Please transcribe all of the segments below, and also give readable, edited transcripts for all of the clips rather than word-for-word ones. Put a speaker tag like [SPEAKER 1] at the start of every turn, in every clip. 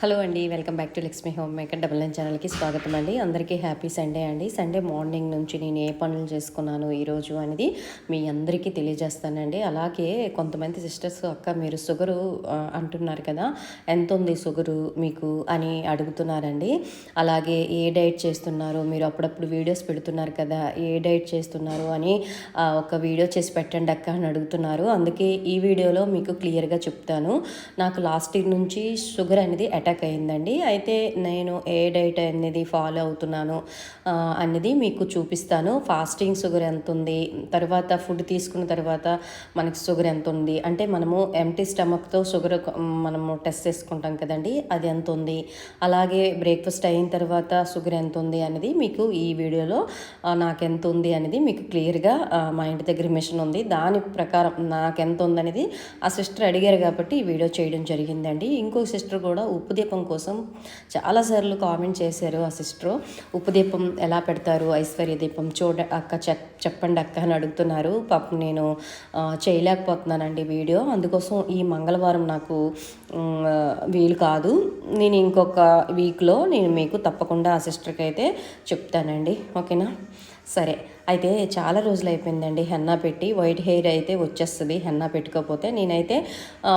[SPEAKER 1] Hello అండి, welcome back to Lakshmi home maker double nine ఛానల్కి స్వాగతం అండి. అందరికీ హ్యాపీ సండే అండి. సండే మార్నింగ్ నుంచి నేను ఏ పనులు చేసుకున్నాను ఈరోజు అనేది మీ అందరికీ తెలియజేస్తానండి. అలాగే కొంతమంది సిస్టర్స్ అక్క మీరు షుగరు అంటున్నారు కదా, ఎంత ఉంది షుగరు మీకు అని అడుగుతున్నారండి. అలాగే ఏ డైట్ చేస్తున్నారు, మీరు అప్పుడప్పుడు వీడియోస్ పెడుతున్నారు కదా, ఏ డైట్ చేస్తున్నారు అని ఒక వీడియో చేసి పెట్టండి అక్క అని అడుగుతున్నారు. అందుకే ఈ వీడియోలో మీకు క్లియర్గా చెప్తాను. నాకు లాస్ట్ ఇయర్ నుంచి షుగర్ అనేది అటాక్ అయిందండి. అయితే నేను ఏ డైట్ అనేది ఫాలో అవుతున్నాను అనేది మీకు చూపిస్తాను. ఫాస్టింగ్ షుగర్ ఎంత ఉంది, తర్వాత ఫుడ్ తీసుకున్న తర్వాత మనకి షుగర్ ఎంత ఉంది, అంటే మనము ఎంటీ స్టమక్తో షుగర్ మనము టెస్ట్ చేసుకుంటాం కదండి, అది ఎంత ఉంది, అలాగే బ్రేక్ఫాస్ట్ అయిన తర్వాత షుగర్ ఎంత ఉంది అనేది మీకు ఈ వీడియోలో నాకు ఎంత ఉంది అనేది మీకు క్లియర్గా మా ఇంటి దగ్గర మిషన్ ఉంది, దాని ప్రకారం నాకు ఎంత ఉందనేది ఆ సిస్టర్ అడిగారు కాబట్టి ఈ వీడియో చేయడం జరిగిందండి. ఇంకో సిస్టర్ కూడా ఉప్పు దీపం కోసం చాలాసార్లు కామెంట్ చేశారు. ఆ సిస్టర్ ఉప్పు దీపం ఎలా పెడతారు, ఐశ్వర్య దీపం అక్క చెప్పండి అక్క అని అడుగుతున్నారు. పాపం నేను చేయలేకపోతున్నానండి వీడియో, అందుకోసం ఈ మంగళవారం నాకు వీలు కాదు. నేను ఇంకొక వీక్లో నేను మీకు తప్పకుండా ఆ సిస్టర్కి అయితే చెప్తానండి, ఓకేనా. సరే, అయితే చాలా రోజులు అయిపోయిందండి హెన్నా పెట్టి. వైట్ హెయిర్ అయితే వచ్చేస్తుంది హెన్నా పెట్టుకోకపోతే. నేనైతే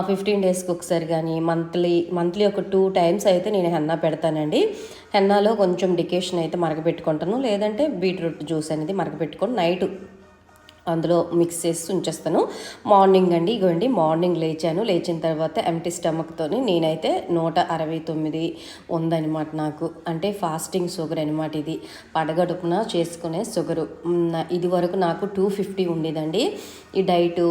[SPEAKER 1] 15 డేస్కి ఒకసారి కానీ మంత్లీ ఒక 2 టైమ్స్ అయితే నేను హెన్నా పెడతానండి. హెన్నాలో కొంచెం డికేషన్ అయితే మరగపెట్టుకుంటాను, లేదంటే బీట్రూట్ జ్యూస్ అనేది మరగపెట్టుకొని నైట్ అందులో మిక్స్ చేసి ఉంచేస్తాను. మార్నింగ్ అండి, ఇగోండి మార్నింగ్ లేచిన తర్వాత ఎంటీ స్టమక్తో నేనైతే 169 ఉందనమాట నాకు, అంటే ఫాస్టింగ్ షుగర్ అనమాట. ఇది పడగడుపున చేసుకునే షుగరు. ఇది వరకు నాకు 250 ఉండేదండి. ఈ డైటు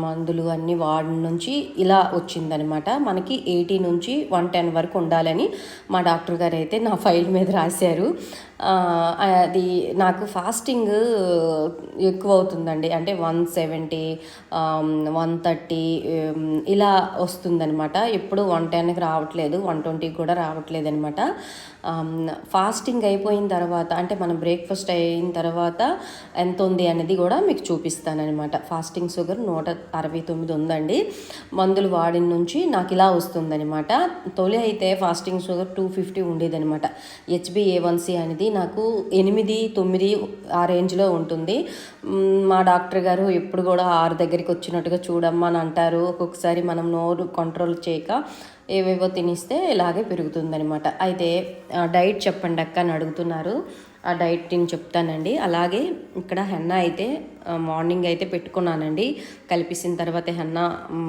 [SPEAKER 1] మందులు అన్నీ వాడి నుంచి ఇలా వచ్చిందనమాట. మనకి 80 నుంచి 110 వరకు ఉండాలని మా డాక్టర్ గారు అయితే నా ఫైల్ మీద రాశారు. అది నాకు ఫాస్టింగ్ ఎక్కువ అవుతుందండి, అంటే 170 130 ఇలా వస్తుందనమాట. ఎప్పుడు 110కి రావట్లేదు, 120 కూడా రావట్లేదు అనమాట. ఫాస్టింగ్ అయిపోయిన తర్వాత, అంటే మనం బ్రేక్ఫాస్ట్ అయిన తర్వాత ఎంత ఉంది అనేది కూడా మీకు చూపిస్తానమాట. ఫాస్టింగ్ షుగర్ 169 ఉందండి. మందులు వాడిన నుంచి నాకు ఇలా వస్తుందనమాట. తొలి అయితే ఫాస్టింగ్ షుగర్ 250 ఉండేదనమాట. HbA1c అనేది నాకు 8, 9 ఆ రేంజ్లో ఉంటుంది. మా డాక్టర్ గారు ఎప్పుడు కూడా 6 దగ్గరికి వచ్చినట్టుగా చూడమ్మా అని అంటారు. ఒక్కొక్కసారి మనం నోరు కంట్రోల్ చేయక ఏవేవో తినిస్తే ఇలాగే పెరుగుతుందనమాట. అయితే డైట్ చెప్పండి అక్క అని అడుగుతున్నారు. ఆ డైట్ నేను చెప్తానండి. అలాగే ఇక్కడ హెన్నా అయితే మార్నింగ్ అయితే పెట్టుకున్నానండి. కలిపేసిన తర్వాత హెన్నా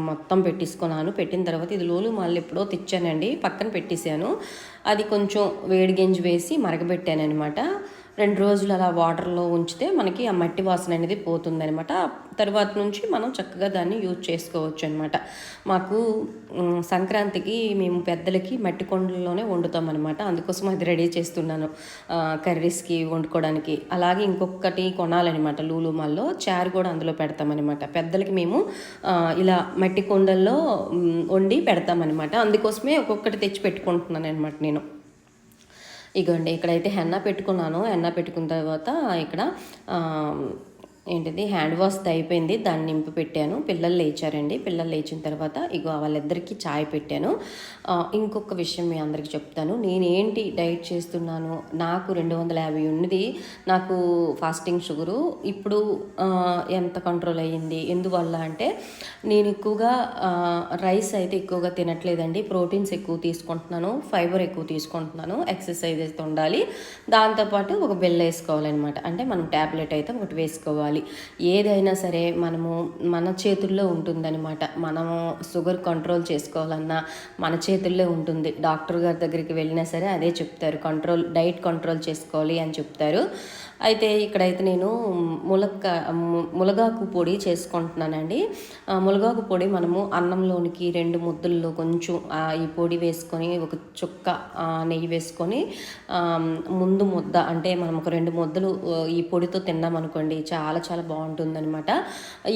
[SPEAKER 1] మొత్తం పెట్టేసుకున్నాను. పెట్టిన తర్వాత ఇది లోలు మళ్ళీ ఎప్పుడో తెచ్చానండి, పక్కన పెట్టేశాను. అది కొంచెం వేడి గింజ వేసి మరగబెట్టాను అనమాట. 2 రోజులు అలా వాటర్లో ఉంచితే మనకి ఆ మట్టి వాసన అనేది పోతుందనమాట. తర్వాత నుంచి మనం చక్కగా దాన్ని యూజ్ చేసుకోవచ్చు అనమాట. మాకు సంక్రాంతికి మేము పెద్దలకి మట్టి కొండల్లోనే వండుతాం అనమాట. అందుకోసం అది రెడీ చేస్తున్నాను కర్రీస్కి వండుకోవడానికి. అలాగే ఇంకొకటి కొనాలన్నమాట, లూలు మాల్లో చారు కూడా అందులో పెడతామన్నమాట. పెద్దలకి మేము ఇలా మట్టి కొండల్లో వండి పెడతామన్నమాట. అందుకోసమే ఒక్కొక్కటి తెచ్చి పెట్టుకుంటున్నాను అనమాట నేను. ఇగోండి ఇక్కడైతే హెన్నా పెట్టుకున్నాను. హెన్నా పెట్టుకున్న తర్వాత ఇక్కడ ఏంటిది హ్యాండ్ వాష్ అయిపోయింది, దాన్ని నింపి పెట్టాను. పిల్లలు లేచారండి. పిల్లలు లేచిన తర్వాత ఇగో వాళ్ళిద్దరికీ చాయ్ పెట్టాను. ఇంకొక విషయం మీ అందరికీ చెప్తాను. నేనేంటి డైట్ చేస్తున్నాను, నాకు 250 ఉన్నది నాకు ఫాస్టింగ్ షుగరు. ఇప్పుడు ఎంత కంట్రోల్ అయ్యింది, ఎందువల్ల అంటే నేను ఎక్కువగా రైస్ అయితే ఎక్కువగా తినట్లేదండి. ప్రోటీన్స్ ఎక్కువ తీసుకుంటున్నాను, ఫైబర్ ఎక్కువ తీసుకుంటున్నాను. ఎక్సర్సైజ్ అయితే ఉండాలి, దాంతోపాటు ఒక బెల్ వేసుకోవాలన్నమాట. అంటే మనం ట్యాబ్లెట్ అయితే ఒకటి వేసుకోవాలి. ఏదైనా సరే మన చేతుల్లో ఉంటుందన్నమాట. మనము షుగర్ కంట్రోల్ చేసుకోవాలన్నా మన చేతుల్లో ఉంటుంది. డాక్టర్ గారి దగ్గరికి వెళ్ళినా సరే అదే చెప్తారు, డైట్ కంట్రోల్ చేసుకోవాలి అని చెప్తారు. అయితే ఇక్కడైతే నేను ములగాకు పొడి చేసుకుంటున్నానండి. ములగాకు పొడి మనము అన్నంలోనికి 2 ముద్దల్లో కొంచెం ఈ పొడి వేసుకొని ఒక చుక్క నెయ్యి వేసుకొని ముందు ముద్ద, అంటే మనం ఒక 2 ముద్దలు ఈ పొడితో తిన్నామనుకోండి, చాలా చాలా బాగుంటుందన్నమాట.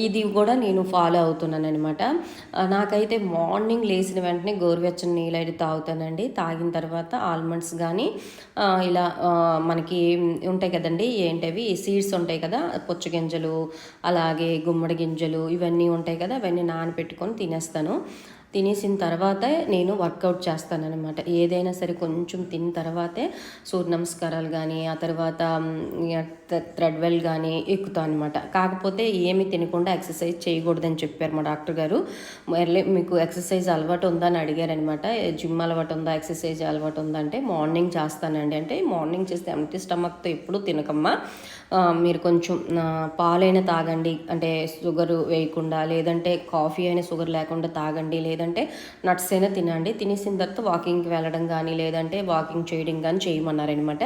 [SPEAKER 1] ఇది కూడా నేను ఫాలో అవుతున్నాను అనమాట. నాకైతే మార్నింగ్ లేచిన వెంటనే గోరువెచ్చని నీళ్ళు అయితే తాగుతానండి. తాగిన తర్వాత ఆల్మండ్స్ కానీ ఇలా మనకి ఉంటాయి కదండి, ఏంటవి సీడ్స్ ఉంటాయి కదా, పుచ్చగింజలు అలాగే గుమ్మడి గింజలు ఇవన్నీ ఉంటాయి కదా, అవన్నీ నానబెట్టుకొని తినేస్తాను. తినేసిన తర్వాతే నేను వర్కౌట్ చేస్తానన్నమాట. ఏదైనా సరే కొంచెం తిన్న తర్వాతే సూర్య నమస్కారాలు కానీ, ఆ తర్వాత థ్రెడ్వెల్ కానీ ఎక్కుతాను అనమాట. కాకపోతే ఏమి తినకుండా ఎక్సర్సైజ్ చేయకూడదని చెప్పారు మా డాక్టర్ గారు. మళ్ళీ మీకు ఎక్సర్సైజ్ అలవాటు ఉందా అని అడిగారనమాట. జిమ్ అలవాటు ఉందా, ఎక్సర్సైజ్ అలవాటు ఉందా అంటే మార్నింగ్ చేస్తానండి. అంటే మార్నింగ్ చేస్తే ఎంటీ స్టమక్తో ఎప్పుడు తినకమ్మా, మీరు కొంచెం పాలైనా తాగండి, అంటే షుగర్ వేయకుండా, లేదంటే కాఫీ అయినా షుగర్ లేకుండా తాగండి, లేదంటే నట్స్ అయినా తినండి. తినేసిన తర్వాత వాకింగ్కి వెళ్ళడం కానీ, లేదంటే వాకింగ్ చేయడం కానీ చేయమన్నారనమాట.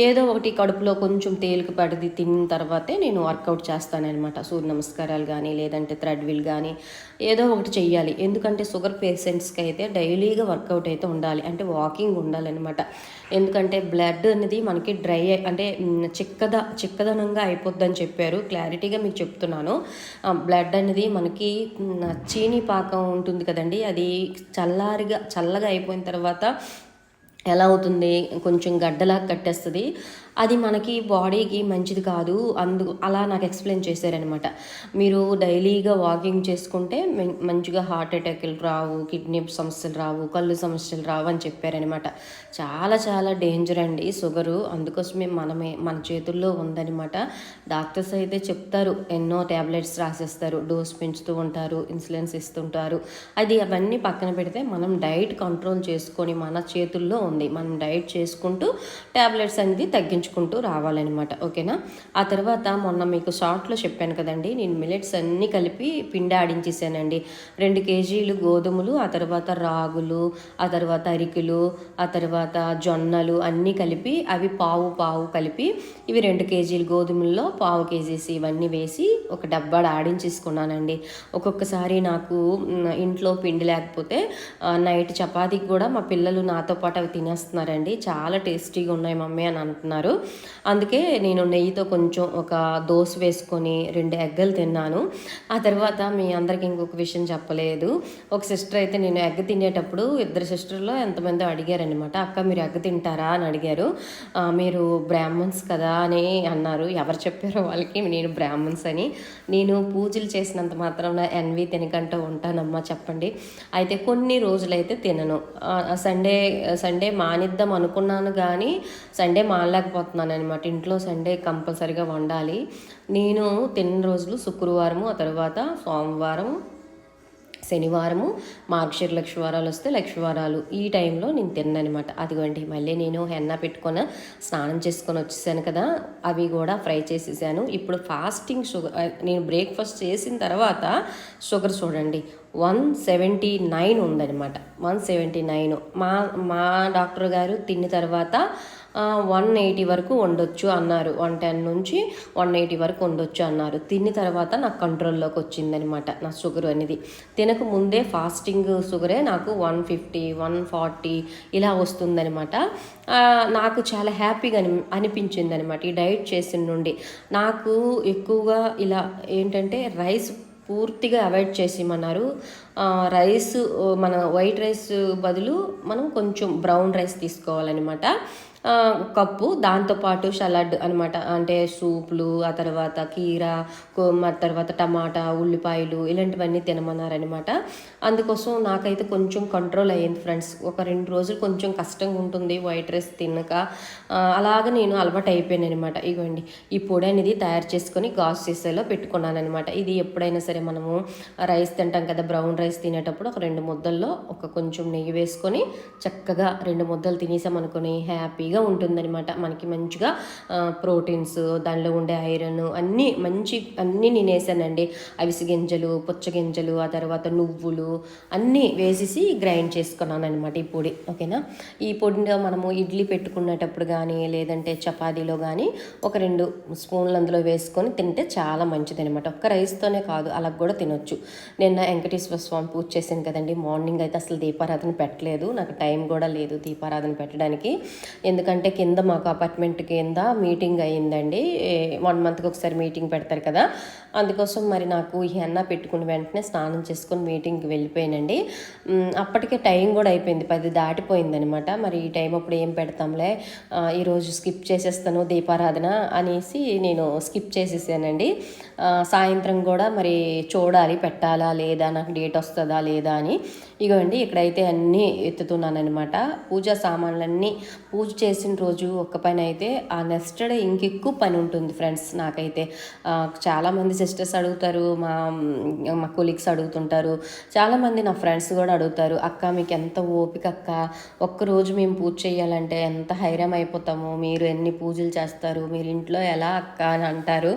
[SPEAKER 1] ఏదో ఒకటి కడుపులో కొంచెం తేలిక పడిది తిన్న తర్వాతే నేను వర్కౌట్ చేస్తానన్నమాట. సూర్య నమస్కారాలు కానీ, లేదంటే థ్రెడ్విల్ కానీ ఏదో ఒకటి చెయ్యాలి. ఎందుకంటే షుగర్ పేషెంట్స్కి అయితే డైలీగా వర్కౌట్ అయితే ఉండాలి, అంటే వాకింగ్ ఉండాలన్నమాట. ఎందుకంటే బ్లడ్ అనేది మనకి డ్రై అంటే చిక్కదనంగా అయిపోద్దని చెప్పారు. క్లారిటీగా మీకు చెప్తున్నాను. బ్లడ్ అనేది మనకి చీనీ పాకం ఉంటుంది కదండి, అది చల్లగా అయిపోయిన తర్వాత ఎలా అవుతుంది, కొంచెం గడ్డలాగా కట్టేస్తుంది. అది మనకి బాడీకి మంచిది కాదు. అలా నాకు ఎక్స్ప్లెయిన్ చేశారనమాట. మీరు డైలీగా వాకింగ్ చేసుకుంటే మంచిగా హార్ట్ అటాక్లు రావు, కిడ్నీ సమస్యలు రావు, కళ్ళు సమస్యలు రావు అని చెప్పారనమాట. చాలా చాలా డేంజర్ అండి షుగరు. అందుకోసమే మన చేతుల్లో ఉందనమాట. డాక్టర్స్ అయితే చెప్తారు, ఎన్నో ట్యాబ్లెట్స్ రాసేస్తారు, డోస్ పెంచుతూ ఉంటారు, ఇన్సులిన్స్ ఇస్తుంటారు. అవన్నీ పక్కన పెడితే మనం డైట్ కంట్రోల్ చేసుకొని మన చేతుల్లో ఉంది. మనం డైట్ చేసుకుంటూ ట్యాబ్లెట్స్ అనేది తగ్గించుకుంటూ రావాలన్నమాట. ఓకేనా. ఆ తర్వాత మొన్న మీకు షార్ట్లో చెప్పాను కదండి, నేను మిలెట్స్ అన్నీ కలిపి పిండి ఆడించేసానండి. 2 కేజీలు గోధుమలు, ఆ తర్వాత రాగులు, ఆ తర్వాత అరికెలు, ఆ తర్వాత జొన్నలు అన్నీ కలిపి, అవి పావు కలిపి, ఇవి 2 కేజీలు గోధుమల్లో పావు కేజీసి ఇవన్నీ వేసి ఒక డబ్బాడు ఆడించేసుకున్నానండి. ఒక్కొక్కసారి నాకు ఇంట్లో పిండి లేకపోతే నైట్ చపాతీకి కూడా మా పిల్లలు నాతో పాటు అవి తినేస్తున్నారండి. చాలా టేస్టీగా ఉన్నాయి మమ్మీ అని అంటున్నారు. అందుకే నేను నెయ్యితో కొంచెం ఒక దోశ వేసుకొని 2 ఎగ్గలు తిన్నాను. ఆ తర్వాత మీ అందరికి ఇంకొక విషయం చెప్పలేదు. ఒక సిస్టర్ అయితే, నేను ఎగ్ తినేటప్పుడు 2 సిస్టర్లో ఎంతమందో అడిగారనమాట, అక్క మీరు ఎగ్ తింటారా అని అడిగారు. మీరు బ్రాహ్మణ్స్ కదా అని అన్నారు. ఎవరు చెప్పారో వాళ్ళకి నేను బ్రాహ్మణ్స్ అని. నేను పూజలు చేసినంత మాత్రం ఎన్వి తినకంటూ ఉంటానమ్మా, చెప్పండి. అయితే కొన్ని రోజులైతే తినను. సండే మానిద్దాం అనుకున్నాను కానీ సండే మానలేకపోతున్నాను అనమాట. ఇంట్లో సండే కంపల్సరీగా వండాలి. నేను తిన్న రోజులు శుక్రవారము, ఆ తర్వాత సోమవారం, శనివారము, మార్గశిర లక్షవారాలు వస్తే లక్షవారాలు, ఈ టైంలో నేను తిన్ననమాట. అదిగోండి మళ్ళీ నేను హెన్నా పెట్టుకొని స్నానం చేసుకొని వచ్చేసాను కదా, అవి కూడా ఫ్రై చేసేసాను. ఇప్పుడు ఫాస్టింగ్ షుగర్, నేను బ్రేక్ఫాస్ట్ చేసిన తర్వాత షుగర్ చూడండి 179 ఉందనమాట. 179. మా డాక్టర్ గారు తిన్న తర్వాత 180 వరకు ఉండొచ్చు అన్నారు. 110 నుంచి 180 వరకు ఉండొచ్చు అన్నారు. తిన్న తర్వాత నాకు కంట్రోల్లోకి వచ్చిందనమాట నా షుగర్ అనేది. తినక ముందే ఫాస్టింగ్ షుగరే నాకు 150, 140 ఇలా వస్తుందనమాట. నాకు చాలా హ్యాపీగా అనిపించింది అనమాట ఈ డైట్ చేసిన నుండి. నాకు ఎక్కువగా ఇలా ఏంటంటే రైస్ పూర్తిగా అవాయిడ్ చేసేయమన్నారు. రైస్, మన వైట్ రైస్ బదులు మనం కొంచెం బ్రౌన్ రైస్ తీసుకోవాలన్నమాట. కప్పు, దాంతోపాటు సలాడ్ అనమాట, అంటే సూపులు, ఆ తర్వాత కీర, ఆ తర్వాత టమాటా, ఉల్లిపాయలు ఇలాంటివన్నీ తినమన్నారనమాట. అందుకోసం నాకైతే కొంచెం కంట్రోల్ అయ్యింది ఫ్రెండ్స్. ఒక 2 రోజులు కొంచెం కష్టంగా ఉంటుంది వైట్ రైస్ తినక. అలాగ నేను అలవాటు అయిపోయాను అనమాట. ఇగోండి ఈ పొడి అనేది తయారు చేసుకొని గాజు సీసాలో పెట్టుకున్నాను అనమాట. ఇది ఎప్పుడైనా సరే మనము రైస్ తింటాం కదా, బ్రౌన్ రైస్ తినేటప్పుడు ఒక 2 ముద్దల్లో ఒక కొంచెం నెయ్యి వేసుకొని చక్కగా 2 ముద్దలు తినేసామనుకొని హ్యాపీగా ఉంటుందన్నమాట. మనకి మంచిగా ప్రోటీన్స్, దానిలో ఉండే ఐరన్ అన్నీ నేను వేసానండి. అవిసి గింజలు, పుచ్చగింజలు, ఆ తర్వాత నువ్వులు అన్నీ వేసేసి గ్రైండ్ చేసుకున్నాను అనమాట ఈ పొడి. ఓకేనా. ఈ పొడిలో మనము ఇడ్లీ పెట్టుకునేటప్పుడు కానీ, లేదంటే చపాతీలో కానీ ఒక 2 స్పూన్లు అందులో వేసుకొని తింటే చాలా మంచిది అనమాట. ఒక్క రైస్తోనే కాదు, అలా కూడా తినొచ్చు. నిన్న వెంకటేశ్వర స్వామి పూజ చేశాను కదండి. మార్నింగ్ అయితే అసలు దీపారాధన పెట్టలేదు, నాకు టైం కూడా లేదు దీపారాధన పెట్టడానికి. ఎందుకంటే కింద మాకు అపార్ట్మెంట్ కింద మీటింగ్ అయ్యిందండి. 1 మంత్కి ఒకసారి మీటింగ్ పెడతారు కదా, అందుకోసం మరి నాకు ఈ హెన్నా పెట్టుకుని వెంటనే స్నానం చేసుకొని మీటింగ్కి వెళ్ళిపోయానండి. అప్పటికే టైం కూడా అయిపోయింది, 10 దాటిపోయిందనమాట. మరి ఈ టైం అప్పుడు ఏం పెడతాంలే, ఈరోజు స్కిప్ చేసేస్తాను దీపారాధన అనేసి నేను స్కిప్ చేసేసానండి. సాయంత్రం కూడా మరి చూడాలి పెట్టాలా లేదా, నాకు డేట్ వస్తుందా లేదా అని. ఇగోండి ఇక్కడైతే అన్నీ ఎత్తుతున్నాను అనమాట. పూజా సామాన్లన్నీ పూజ చేసిన రోజు ఒక్క పని అయితే ఆ నెక్స్ట్ డే ఇంకెక్కువ పని ఉంటుంది ఫ్రెండ్స్. నాకైతే చాలామంది సిస్టర్స్ అడుగుతారు, మా కొలీగ్స్ అడుగుతుంటారు, చాలామంది నా ఫ్రెండ్స్ కూడా అడుగుతారు, అక్క మీకు ఎంత ఓపిక అక్క, ఒక్కరోజు మేము పూజ చేయాలంటే ఎంత హైరామ్ అయిపోతాము, మీరు ఎన్ని పూజలు చేస్తారు, మీరు ఇంట్లో ఎలా అక్క అని అంటారు.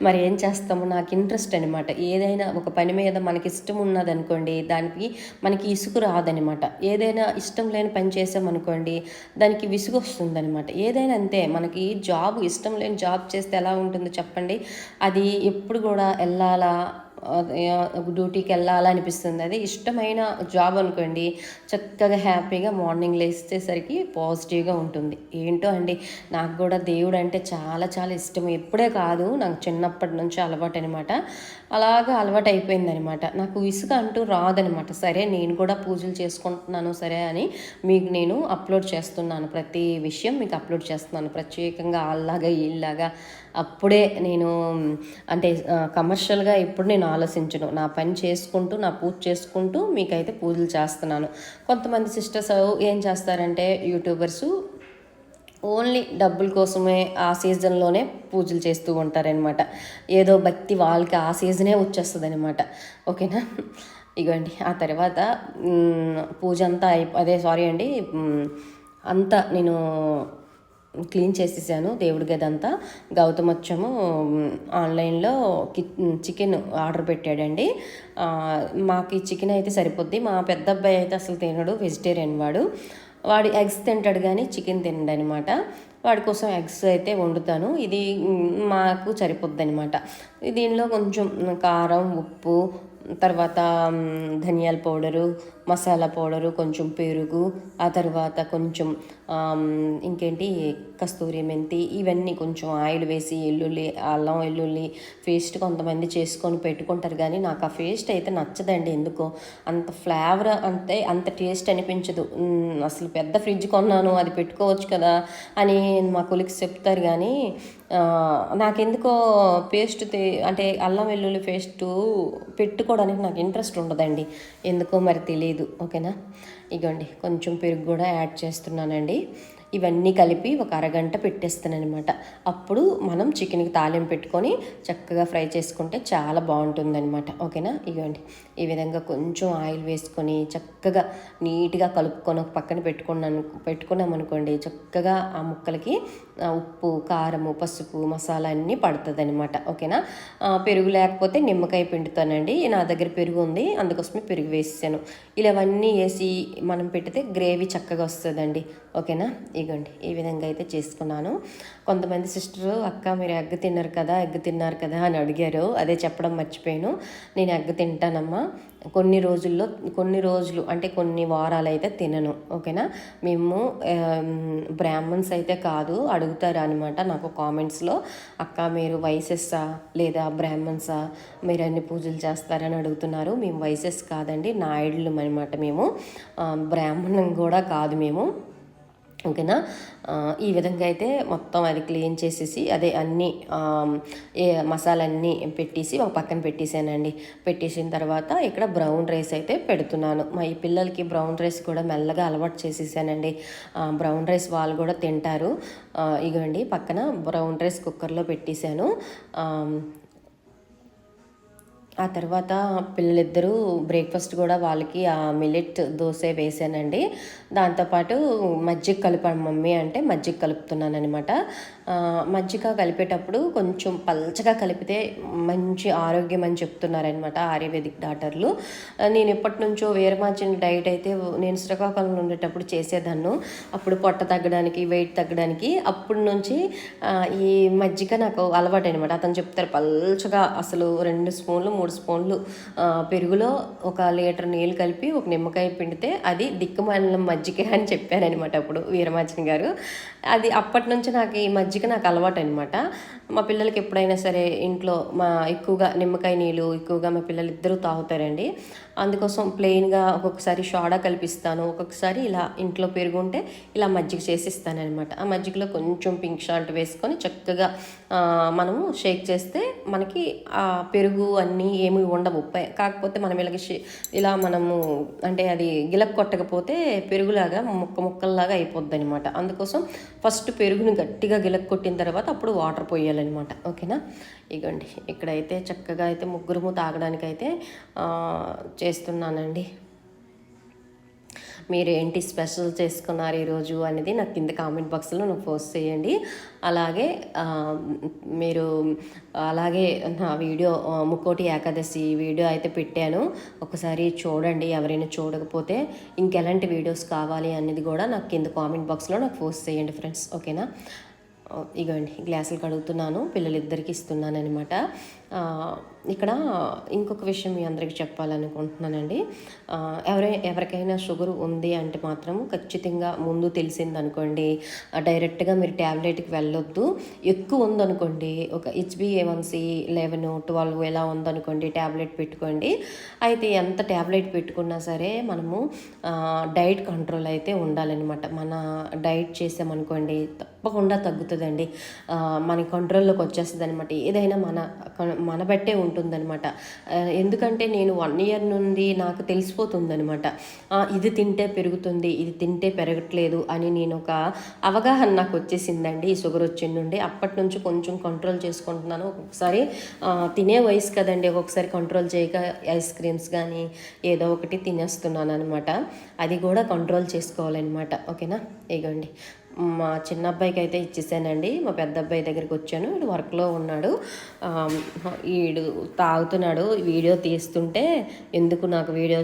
[SPEAKER 1] మరి ఏం చేస్తాము, నాకు ఇంట్రెస్ట్ అనమాట. ఏదైనా ఒక పని మీద మనకి ఇష్టం ఉన్నదనుకోండి దానికి మనకి ఇసుకు రాదనమాట. ఏదైనా ఇష్టం లేని పని చేసామనుకోండి దానికి విసుగు వస్తుందనమాట. ఏదైనా అంతే, మనకి జాబ్ ఇష్టం లేని జాబ్ చేస్తే ఎలా ఉంటుందో చెప్పండి, అది ఎప్పుడు కూడా వెళ్ళాలా డ్యూటీకి వెళ్ళాలా అనిపిస్తుంది. అదే ఇష్టమైన జాబ్ అనుకోండి చక్కగా హ్యాపీగా మార్నింగ్ లేచేసరికి పాజిటివ్గా ఉంటుంది. ఏంటో అండి, నాకు కూడా దేవుడు అంటే చాలా చాలా ఇష్టం. ఎప్పుడే కాదు, నాకు చిన్నప్పటి నుంచి అలవాటు అనమాట. అలాగా అలవాటు అయిపోయిందనమాట. నాకు విసుగ అంటూ రాదనమాట. సరే నేను కూడా పూజలు చేసుకుంటున్నాను సరే అని మీకు నేను అప్లోడ్ చేస్తున్నాను, ప్రతి విషయం మీకు అప్లోడ్ చేస్తున్నాను. ప్రత్యేకంగా వాళ్ళలాగా వీళ్ళలాగా అప్పుడే నేను అంటే కమర్షియల్గా ఇప్పుడు నేను ఆలోచించను. నా పని చేసుకుంటూ నా పూజ చేసుకుంటూ మీకైతే పూజలు చేస్తున్నాను. కొంతమంది సిస్టర్స్ ఏం చేస్తారంటే యూట్యూబర్సు ఓన్లీ డబ్బుల కోసమే ఆ సీజన్లోనే పూజలు చేస్తూ ఉంటారనమాట. ఏదో భక్తి వాళ్ళకి ఆ సీజనే వచ్చేస్తుంది అనమాట. ఓకేనా. ఇగోండి ఆ తర్వాత పూజ అంతా అంతా నేను క్లీన్ చేసేసాను దేవుడి గది అంతా. గౌతమ్ వచ్చాము ఆన్లైన్లో చికెన్ ఆర్డర్ పెట్టాడండి. మాకు ఈ చికెన్ అయితే సరిపోద్ది. మా పెద్ద అబ్బాయి అయితే అసలు తినడు, వెజిటేరియన్ వాడు ఎగ్స్ తింటాడు కానీ చికెన్ తినడు అనమాట. వాడి కోసం ఎగ్స్ అయితే వండుతాను. ఇది మాకు సరిపోద్ది అనమాట. దీనిలో కొంచెం కారం, ఉప్పు, తర్వాత ధనియాల పౌడరు, మసాలా పౌడరు, కొంచెం పెరుగు, ఆ తర్వాత కొంచెం ఇంకేంటి కస్తూరి మెంతి, ఇవన్నీ కొంచెం ఆయిల్ వేసి అల్లం వెల్లుల్లి పేస్ట్ కొంతమంది చేసుకొని పెట్టుకుంటారు కానీ నాకు ఆ పేస్ట్ అయితే నచ్చదండి. ఎందుకో అంత ఫ్లేవర్ అంటే అంత టేస్ట్ అనిపించదు. అసలు పెద్ద ఫ్రిడ్జ్ కొన్నాను అది పెట్టుకోవచ్చు కదా అని మా కొలిక్స్ చెప్తారు కానీ నాకెందుకో పేస్ట్ అంటే అల్లం వెల్లుల్లి పేస్టు పెట్టుకోవడానికి నాకు ఇంట్రెస్ట్ ఉండదండి, ఎందుకో మరి తెలియదు. ఓకేనా. ఇగోండి కొంచెం పెరుగు కూడా యాడ్ చేస్తున్నానండి. ఇవన్నీ కలిపి ఒక అరగంట పెట్టేస్తాను అనమాట. అప్పుడు మనం చికెన్కి తాలింపు పెట్టుకొని చక్కగా ఫ్రై చేసుకుంటే చాలా బాగుంటుందన్నమాట. ఓకేనా. ఇవ్వండి ఈ విధంగా కొంచెం ఆయిల్ వేసుకొని చక్కగా నీట్గా కలుపుకొని ఒక పక్కన పెట్టుకున్నామనుకోండి చక్కగా ఆ ముక్కలకి ఉప్పు, కారము, పసుపు, మసాలా అన్నీ పడుతుంది అనమాట. ఓకేనా. పెరుగు లేకపోతే నిమ్మకాయ పిండుతానండి. నా దగ్గర పెరుగు ఉంది, అందుకోసమే పెరుగు వేసాను. ఇలావన్నీ వేసి మనం పెడితే గ్రేవీ చక్కగా వస్తుందండి. ఓకేనా. ఇగోండి ఈ విధంగా అయితే చేసుకున్నాను. కొంతమంది సిస్టరు అక్క మీరు ఎగ్ తిన్నారు కదా అని అడిగారు. అదే చెప్పడం మర్చిపోయాను. నేను ఎగ్ తింటానమ్మా. కొన్ని రోజులు అంటే కొన్ని వారాలు అయితే తినను. ఓకేనా. మేము బ్రాహ్మణ్స్ అయితే కాదు, అడుగుతారు అనమాట నాకు కామెంట్స్లో, అక్క మీరు వైసెస్సా లేదా బ్రాహ్మణ్సా, మీరు అన్ని పూజలు చేస్తారని అడుగుతున్నారు. మేము వైసెస్ కాదండి, నాయుడులు అనమాట. మేము బ్రాహ్మణం కూడా కాదు మేము. ఓకేనా. ఈ విధంగా అయితే మొత్తం అది క్లీన్ చేసేసి అదే అన్నీ మసాలన్నీ పెట్టేసి ఒక పక్కన పెట్టేసానండి. పెట్టేసిన తర్వాత ఇక్కడ బ్రౌన్ రైస్ అయితే పెడుతున్నాను. మా ఈ పిల్లలకి బ్రౌన్ రైస్ కూడా మెల్లగా అలవాటు చేసేసానండి. బ్రౌన్ రైస్ వాళ్ళు కూడా తింటారు. ఇగోండి పక్కన బ్రౌన్ రైస్ కుక్కర్లో పెట్టేశాను. ఆ తర్వాత పిల్లలిద్దరూ బ్రేక్ఫాస్ట్ కూడా వాళ్ళకి ఆ మిల్లెట్ దోశ వేసానండి. దాంతోపాటు మజ్జిగ కలిపాను మమ్మీ అంటే మజ్జిగ కలుపుతున్నాను అనమాట. మజ్జిగ కలిపేటప్పుడు కొంచెం పల్చగా కలిపితే మంచి ఆరోగ్యం అని చెప్తున్నారనమాట ఆయుర్వేదిక్ డాక్టర్లు. నేను ఎప్పటి నుంచో వేరే మార్చిన డైట్ అయితే నేను శ్రీకాకుళంలో ఉండేటప్పుడు చేసేదాన్ని. అప్పుడు పొట్ట తగ్గడానికి, వెయిట్ తగ్గడానికి అప్పటి నుంచి ఈ మజ్జిగ నాకు అలవాటు అనమాట. అతను చెప్తారు పల్చగా అసలు 2 స్పూన్లు 3 స్పూన్లు పెరుగులో 1 లీటర్ నీళ్ళు కలిపి ఒక నిమ్మకాయ పిండితే అది దిక్కుమాలిన మజ్జిగ అని చెప్పారనమాట అప్పుడు వీరమాచిన గారు. అది అప్పటి నుంచి నాకు ఈ మజ్జిగ నాకు అలవాటు అనమాట. మా పిల్లలకి ఎప్పుడైనా సరే ఇంట్లో ఎక్కువగా నిమ్మకాయ నీళ్ళు ఎక్కువగా మా పిల్లలు ఇద్దరూ తాగుతారండి. అందుకోసం ప్లెయిన్గా ఒక్కొక్కసారి సోడా కలిపిస్తాను, ఒక్కొక్కసారి ఇలా ఇంట్లో పెరుగు ఉంటే ఇలా మజ్జిగ చేసి ఇస్తానమాట. ఆ మజ్జిగలో కొంచెం పింక్ సాల్ట్ వేసుకొని చక్కగా మనము షేక్ చేస్తే మనకి ఆ పెరుగు అన్నీ ఏమి ఉండవు. కాకపోతే మనం ఇలా మనము అంటే అది గిలక్ కొట్టకపోతే పెరుగులాగా ముక్కల్లాగా అయిపోద్ది అనమాట. అందుకోసం ఫస్ట్ పెరుగుని గట్టిగా గిలక్ కొట్టిన తర్వాత అప్పుడు వాటర్ పోయాలన్నమాట. ఓకేనా, ఇగోండి ఇక్కడైతే చక్కగా అయితే ముగ్గురు తాగడానికైతే చేస్తున్నానండి. మీరు ఏంటి స్పెషల్ చేసుకున్నారు ఈరోజు అనేది నాకు కింద కామెంట్ బాక్స్లో నాకు పోస్ట్ చేయండి. అలాగే మీరు అలాగే నా వీడియో ముక్కోటి ఏకాదశి వీడియో అయితే పెట్టాను, ఒకసారి చూడండి. ఎవరైనా చూడకపోతే ఇంకెలాంటి వీడియోస్ కావాలి అనేది కూడా నాకు కింద కామెంట్ బాక్స్లో నాకు పోస్ట్ చేయండి ఫ్రెండ్స్. ఓకేనా, ఇగోండి గ్లాసులు కడుగుతున్నాను, పిల్లలిద్దరికి ఇస్తున్నాను అనమాట. ఇక్కడ ఇంకొక విషయం మీ అందరికీ చెప్పాలనుకుంటున్నానండి. ఎవరికైనా షుగర్ ఉంది అంటే మాత్రం ఖచ్చితంగా ముందు తెలిసిందనుకోండి డైరెక్ట్గా మీరు ట్యాబ్లెట్కి వెళ్ళొద్దు. ఎక్కువ ఉందనుకోండి, ఒక HbA1c 11, 12 ఎలా ఉందనుకోండి ట్యాబ్లెట్ పెట్టుకోండి. అయితే ఎంత ట్యాబ్లెట్ పెట్టుకున్నా సరే మనము డైట్ కంట్రోల్ అయితే ఉండాలన్నమాట. మన డైట్ చేసామనుకోండి తప్పకుండా తగ్గుతుందండి, మన కంట్రోల్లోకి వచ్చేస్తుంది అనమాట. ఏదైనా మన బట్టే ఉంటుందన్నమాట. ఎందుకంటే నేను 1 ఇయర్ నుండి నాకు తెలిసిపోతుందనమాట, ఇది తింటే పెరుగుతుంది, ఇది తింటే పెరగట్లేదు అని నేను ఒక అవగాహన నాకు వచ్చేసిందండి ఈ షుగర్ వచ్చిన నుండి. అప్పటి నుంచి కొంచెం కంట్రోల్ చేసుకుంటున్నాను. ఒక్కొక్కసారి తినే వయసు కదండి, ఒక్కొక్కసారి కంట్రోల్ చేయక ఐస్ క్రీమ్స్ కానీ ఏదో ఒకటి తినేస్తున్నాను అనమాట. అది కూడా కంట్రోల్ చేసుకోవాలన్నమాట. ఓకేనా, ఇగోండి మా చిన్న అబ్బాయికి అయితే ఇచ్చేసానండి. మా పెద్ద అబ్బాయి దగ్గరికి వచ్చాను, వీడు వర్క్లో ఉన్నాడు. వీడు తాగుతున్నాడు. వీడియో తీస్తుంటే ఎందుకు నాకు వీడియో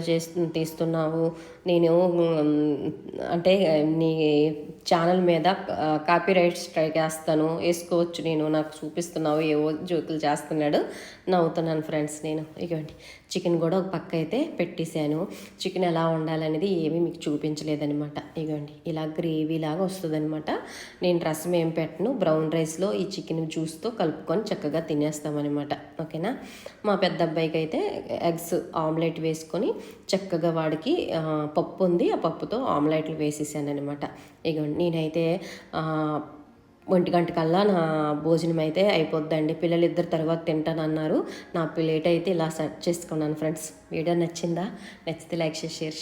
[SPEAKER 1] తీస్తున్నావు, నేను అంటే నీ ఛానల్ మీద కాపీరైట్ స్ట్రైక్ వేస్తాను, వేసుకోవచ్చు, నేను నాకు చూపిస్తున్నావు ఏవో జోకులు చేస్తున్నాడు. నవ్వుతున్నాను ఫ్రెండ్స్ నేను. ఇగోండి చికెన్ కూడా ఒక పక్క అయితే పెట్టేశాను. చికెన్ ఎలా ఉండాలనేది ఏమీ మీకు చూపించలేదనమాట. ఇగోండి ఇలా గ్రేవీ లాగా వస్తుంది అనమాట. నేను రసం ఏం పెట్టను, బ్రౌన్ రైస్లో ఈ చికెన్ జ్యూస్తో కలుపుకొని చక్కగా తినేస్తామన్నమాట. ఓకేనా, మా పెద్ద అబ్బాయికి అయితే ఎగ్స్ ఆమ్లెట్ వేసుకొని చక్కగా వాడికి పప్పు ఉంది, ఆ పప్పుతో ఆమ్లెట్లు వేసేసాను అనమాట. ఇగోండి నేనైతే 1 గంట కల్లా నా భోజనం అయితే అయిపోద్దండి. పిల్లలిద్దరు తర్వాత తింటానన్నారు. నా ప్లేట్ అయితే ఇలా సెట్ చేసుకున్నాను ఫ్రెండ్స్. వీడియో నచ్చిందా? నచ్చితే లైక్ చేసి షేర్ చేయండి.